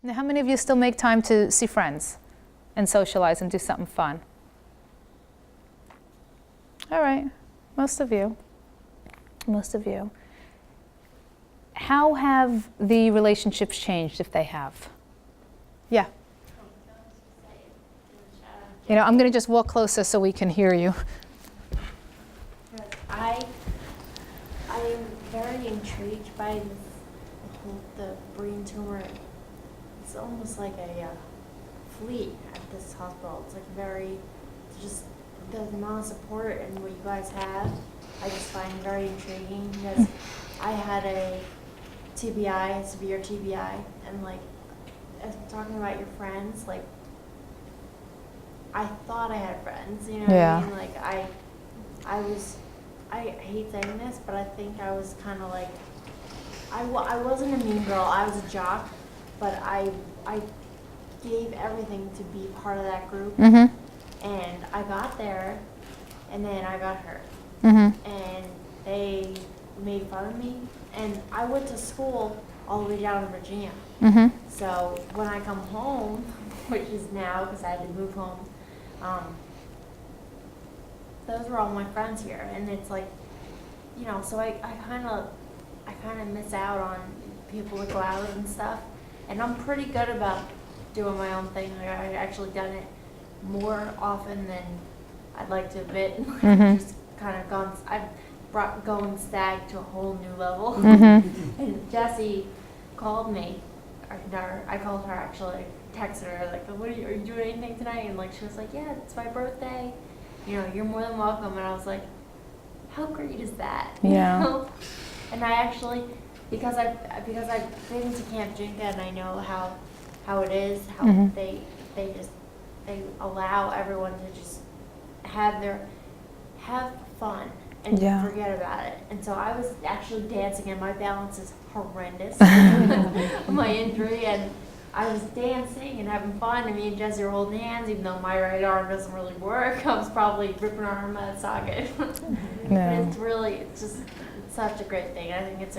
Now, how many of you still make time to see friends and socialize and do something fun? All right, most of you. Most of you. How have the relationships changed, if they have? Yeah. You know, I'm going to just walk closer so we can hear you. I am very intrigued by the brain tumor. It's almost like a fleet at this hospital. It's like just the amount of support and what you guys have, I just find very intriguing because I had a TBI, severe TBI, and like, talking about your friends, like, I thought I had friends, you know what I mean? Like, I hate saying this, but I think I was kind of like, I wasn't a mean girl, I was a jock, but I gave everything to be part of that group, and I got there, and then I got hurt, and they made fun of me, and I went to school all the way down in Virginia, so when I come home, which is now, because I had to move home, those were all my friends here, and it's like, you know, so I kind of miss out on people to go out and stuff, and I'm pretty good about doing my own thing. Like, I've actually done it more often than I'd like to admit. Just kind of I've brought going stag to a whole new level. And Jessie called me, I called her actually, texted her like, are you doing anything tonight? And like, she was like, yeah, it's my birthday. You know, you're more than welcome. And I was like, how great is that? Yeah. You know? And I actually, because I've been to Camp Jinka and I know how it is, how they allow everyone to just have fun and forget about it. And so I was actually dancing, and my balance is horrendous. My injury, and I was dancing and having fun, and me and Jessie were holding hands, even though my right arm doesn't really work. I was probably ripping our arm out of the socket. But it's just such a great thing. I think it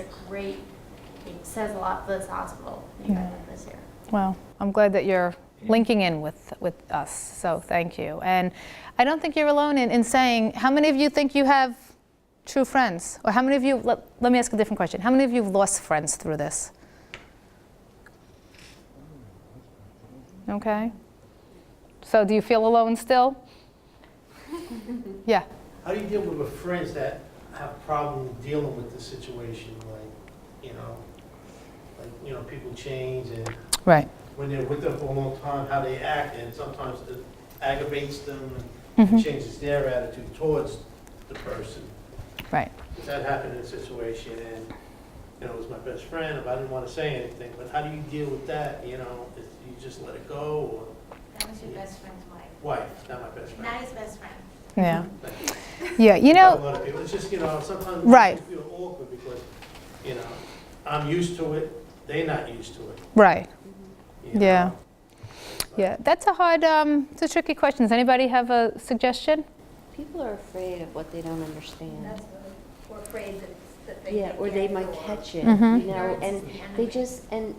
says a lot for this hospital. You guys have this here. Well, I'm glad that you're linking in with us, so thank you. And I don't think you're alone in saying, how many of you think you have true friends? Or how many of you, let me ask a different question. How many of you have lost friends through this? Okay. So do you feel alone still? Yeah. How do you deal with friends that have a problem dealing with the situation? Like, people change, and Right. when they're with them for a long time, how they act, and sometimes it aggravates them and changes their attitude towards the person. Right. That happened in a situation, and it was my best friend. If I didn't want to say anything, but how do you deal with that? If you just let it go, or That was your best friend's wife. wife, not my best friend. Not his best friend. Yeah. Thank you. Yeah. A lot of people. It's just sometimes Right. you feel awkward because I'm used to it. They're not used to it. Right. you know? Yeah. Yeah. That's a hard, it's a tricky question. Does anybody have a suggestion? People are afraid of what they don't understand. That's what, or afraid that they Yeah, can't or get they it, might or- catch it, Mhm. you know, Or it's and the they enemy. just, and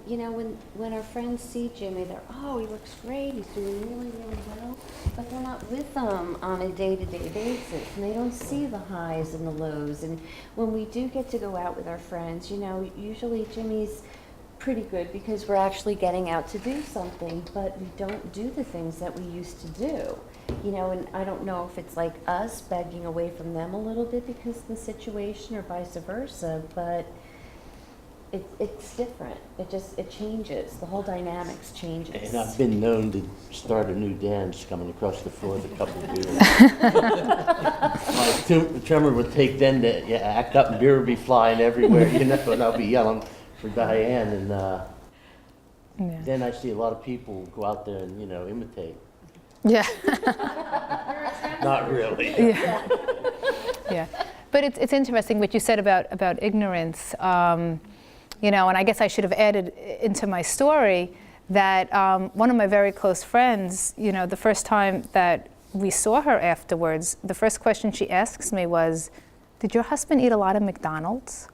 when our friends see Jimmy, they're, oh, he looks great, he's doing really, really well, but they're not with them on a day-to-day basis, and they don't see the highs and the lows, and when we do get to go out with our friends, usually Jimmy's pretty good because we're actually getting out to do something, but we don't do the things that we used to do. And I don't know if it's like us begging away from them a little bit because of the situation or vice versa, but it's different. It changes. The whole dynamics changes. And I've been known to start a new dance coming across the floor with a couple of beers. My Tumor would take then to act up, and beer would be flying everywhere, and I'll be yelling for Diane, and then I see a lot of people go out there and imitate. Yeah. Not really. Yeah. Yeah. But it's interesting what you said about ignorance. And I guess I should have added into my story that one of my very close friends, the first time that we saw her afterwards, the first question she asks me was, "Did your husband eat a lot of McDonald's?"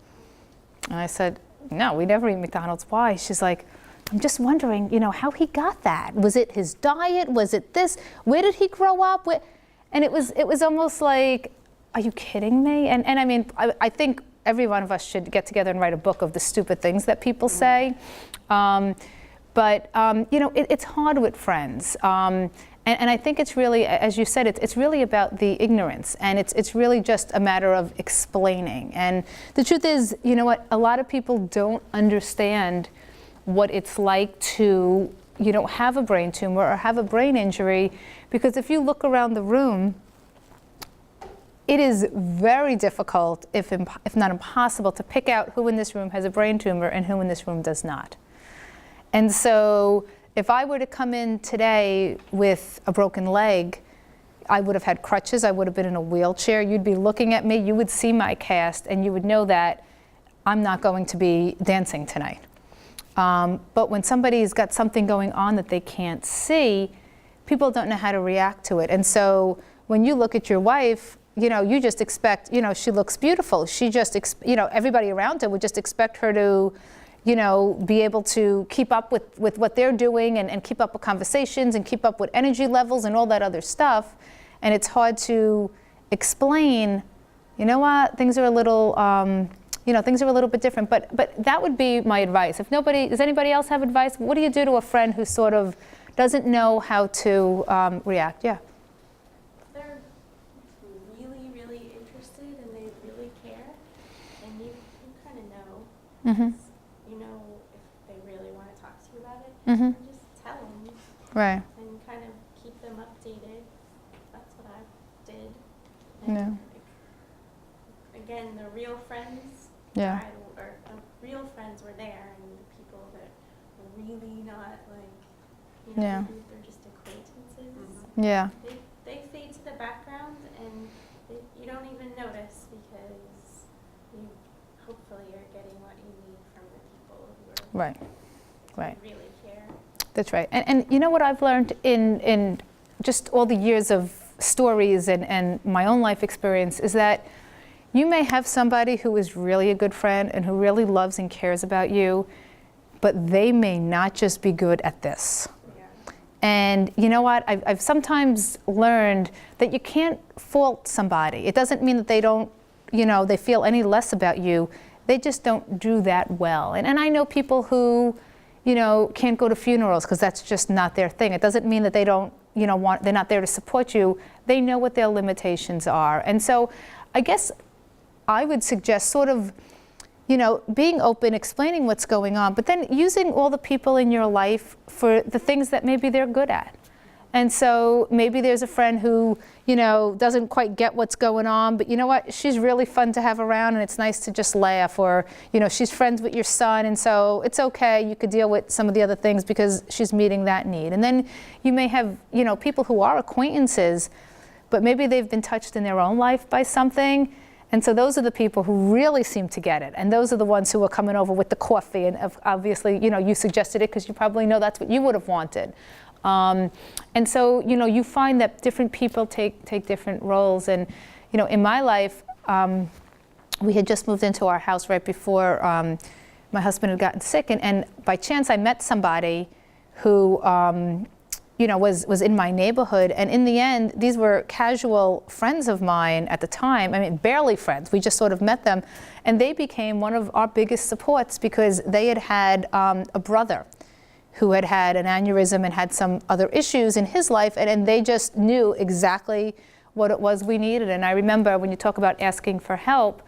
And I said, "No, we never eat McDonald's." Why? She's like, I'm just wondering, how he got that. Was it his diet? Was it this? Where did he grow up? And it was almost like, are you kidding me? And I mean, I think every one of us should get together and write a book of the stupid things that people say. But it's hard with friends. And I think it's really, as you said, it's really about the ignorance. And it's really just a matter of explaining. And the truth is, you know what, a lot of people don't understand what it's like to, have a brain tumor or have a brain injury, because if you look around the room, it is very difficult, if not impossible, to pick out who in this room has a brain tumor and who in this room does not. And so if I were to come in today with a broken leg, I would have had crutches, I would have been in a wheelchair, you'd be looking at me, you would see my cast, and you would know that I'm not going to be dancing tonight. But when somebody's got something going on that they can't see, people don't know how to react to it. And so when you look at your wife, you just expect, she looks beautiful. She just, everybody around her would just expect her to, be able to keep up with what they're doing and keep up with conversations and keep up with energy levels and all that other stuff. And it's hard to explain, what, things are a little, things are a little bit different. But that would be my advice. Does anybody else have advice? What do you do to a friend who sort of doesn't know how to react? Yeah. They're really, really interested and they really care. And you kind of know. Mm-hmm. You know if they really want to talk to you about it. Mm-hmm. And just tell them. Right. And kind of keep them updated. That's what I did. Yeah. And again, the real friends. Yeah. Real friends were there, and the people that were really not Yeah. they're just acquaintances. Yeah. They fade to the background, and you don't even notice because you hopefully are getting what you need from the people who are Right. Right. who really care. That's right. And you know what I've learned in just all the years of stories and my own life experience is that you may have somebody who is really a good friend and who really loves and cares about you, but they may not just be good at this. Yeah. And you know what? I've sometimes learned that you can't fault somebody. It doesn't mean that they don't, they feel any less about you. They just don't do that well. And I know people who, can't go to funerals because that's just not their thing. It doesn't mean that they don't, they're not there to support you. They know what their limitations are. And so I guess I would suggest sort of, being open, explaining what's going on, but then using all the people in your life for the things that maybe they're good at. And so maybe there's a friend who, doesn't quite get what's going on, but you know what? She's really fun to have around and it's nice to just laugh. Or, she's friends with your son and so it's okay. You could deal with some of the other things because she's meeting that need. And then you may have, people who are acquaintances, but maybe they've been touched in their own life by something. And so those are the people who really seem to get it. And those are the ones who are coming over with the coffee. And obviously, you suggested it because you probably know that's what you would have wanted. And so, you find that different people take different roles. And, in my life, we had just moved into our house right before my husband had gotten sick. And by chance, I met somebody who, was in my neighborhood. And in the end, these were casual friends of mine at the time. I mean, barely friends. We just sort of met them. And they became one of our biggest supports because they had a brother who had an aneurysm and had some other issues in his life. And they just knew exactly what it was we needed. And I remember when you talk about asking for help,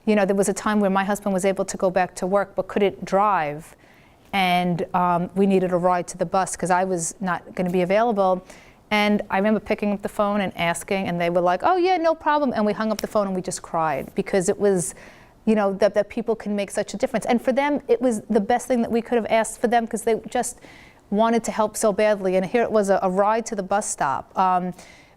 there was a time where my husband was able to go back to work but couldn't drive. And we needed a ride to the bus because I was not going to be available. And I remember picking up the phone and asking, and they were like, oh yeah, no problem. And we hung up the phone and we just cried because it was, that people can make such a difference. And for them, it was the best thing that we could have asked for them because they just wanted to help so badly. And here it was a ride to the bus stop.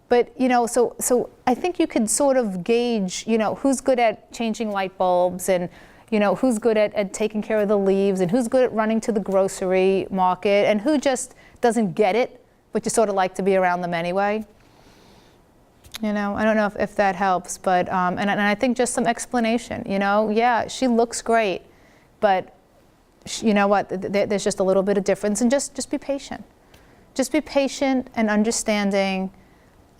But, so I think you could sort of gauge, who's good at changing light bulbs and, who's good at taking care of the leaves and who's good at running to the grocery market and who just doesn't get it, but you sort of like to be around them anyway. I don't know if that helps, but, and I think just some explanation, yeah, she looks great, but you know what, there's just a little bit of difference, and just be patient. Just be patient and understanding,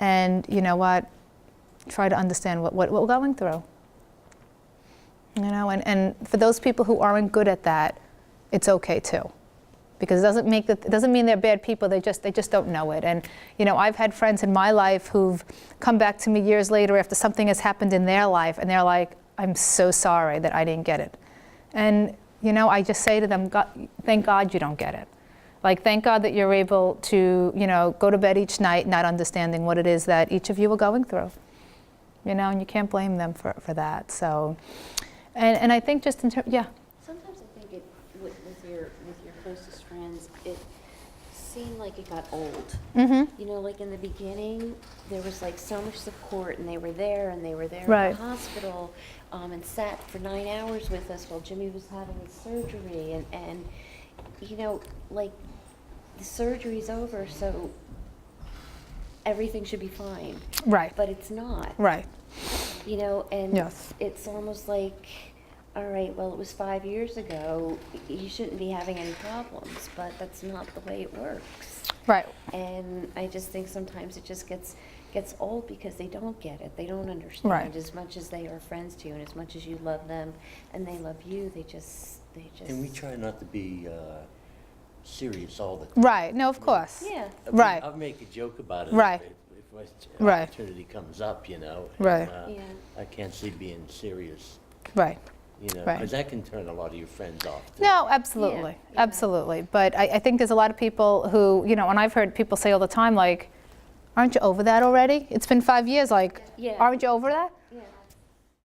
and you know what, try to understand what we're going through. You know, and for those people who aren't good at that, it's okay too. Because it doesn't mean they're bad people, they just don't know it. And you know, I've had friends in my life who've come back to me years later after something has happened in their life, and they're like, I'm so sorry that I didn't get it. And you know, I just say to them, thank God you don't get it. Like, thank God that you're able to, you know, go to bed each night not understanding what it is that each of you are going through. You know, and you can't blame them for that. So, and I think just in terms, yeah. Sometimes I think with your closest friends, it seemed like it got old. Mm-hmm. You know, like in the beginning, there was like so much support, and they were there Right. at the hospital, and sat for 9 hours with us while Jimmy was having his surgery, and you know, like the surgery's over, so everything should be fine. Right. But it's not. Right. You know, and Yes. it's almost like, all right, well, it was 5 years ago, you shouldn't be having any problems, but that's not the way it works. Right. And I just think sometimes it just gets old because they don't get it. They don't understand. Right. As much as they are friends to you, and as much as you love them and they love you, they just. And we try not to be serious all the time. Right. No, of course. Yeah. Right. I'll make a joke about it. Right. If Right. opportunity comes up, you know. Right. And, Yeah. I can't see being serious, Right. you know, Right. because that can turn a lot of your friends off. too. No, absolutely. Yeah, yeah. Absolutely. But I think there's a lot of people who, you know, and I've heard people say all the time, like, aren't you over that already? It's been 5 years, like, Yeah. aren't you over that?